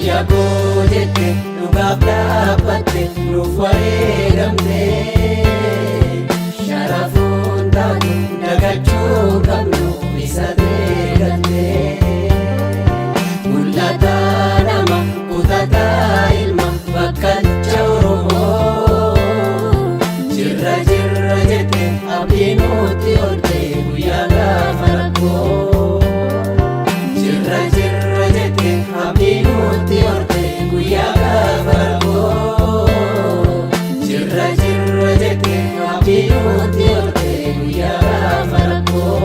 biyya koo jette dhugaaf dhaabbatte nuuf wareegamte sharafuun taatu dagachuu qabnu isa deegatte mul'ata nama kutataa ilma bakkalcha Oromoo jirra jirra jette abdii nutti olte guyyaa gaafa rakkoo jirra jirra jette abdii nutti olte guyyaa gaafa rakkoo jirra jirra jette abdii nutti olte guyyaa gaafa rakkoo.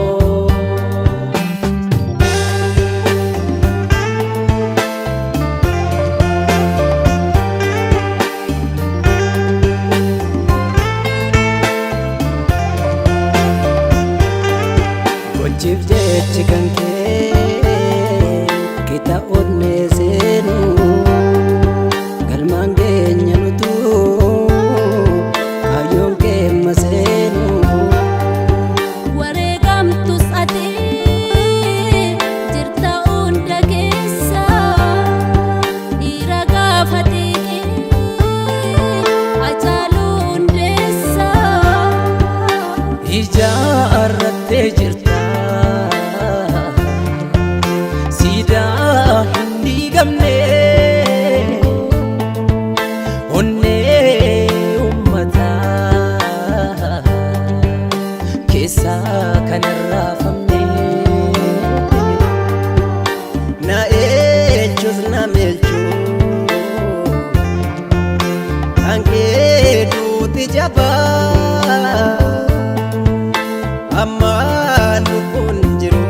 Wajjif jechi kan kee kita onnee seenu galmaan keenya nutu kaayyoon keemma seenu wareegamtus ati jirta hunda keessa dhiira gaafa dhiqee Hacaaluu Hundeessa ijaarrattee jirta siidaa hin diigamne onnee ummataa keessaa kan irraafamne na eenyus na meelchuu kan kee duuti jabaa amma lubbuun jiru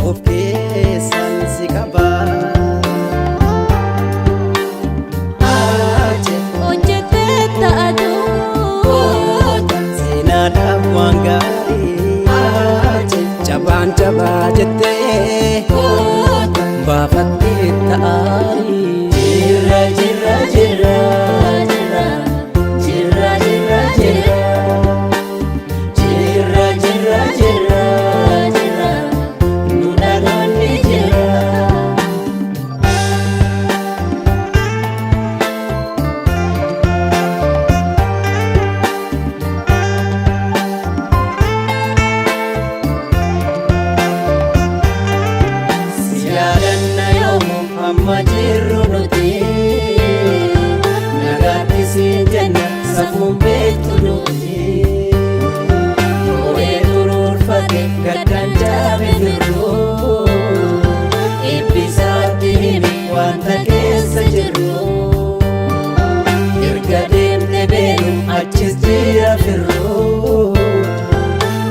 of keessan si qaba hojjettee taatu seenaadhaaf waan gaarii jabaan jabaa jettee baafattee ta'arii jirra jirra jirra jirra jirra jirra jirra jirra jirra jirra jirra nu dhaloonni jirra. Si yaadanna yoomuu amma jirru nuti nagaatti siin jenna safuun beektu nuti ooyee turuurfate gaddaan jaabe firruu eebbisaatti himi wanta keessa jirru erga deemte beenu achis jira firruu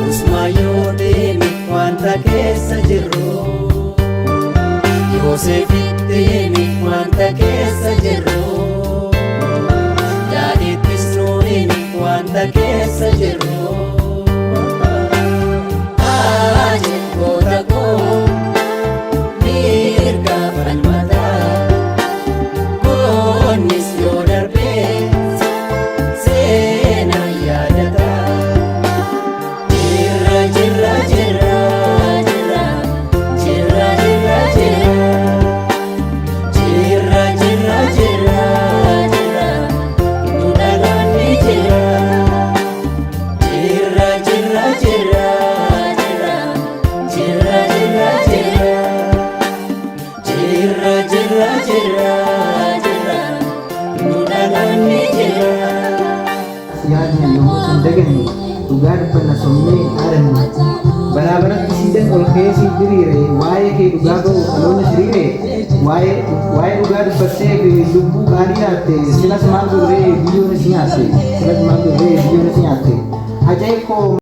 usmaayyoo deemi wanta keessa jirru Yoosefitti himi wanta keessa jirru daadhiittis nuu himi wanta keessa jirru Aaje goota koo mirga falmataa goonnis yoo darbee seenaa yaadataa jirra jirra jirra jirra jirra jirra jirra jirra jirra jirra jirra nu dhaloonni jirra jirra jirra jirra jirra jirra jirra jirra jirra jirra jirra jirra nu dhaloonni jirra. yaadni yommuu sin daganne dhugaa dubbanna somnee dhaadanne baraa baratti siidan ol ka'ee siif diriire waa'ee kee dhugaa ba'u dhaloonni hiriire waa'ee dhugaa dubbattee lubbuu gaarii laatte silas maal godhee biyyoon si nyaatte silas maal godhee biyyoon si nyaatte ajaa'ib koo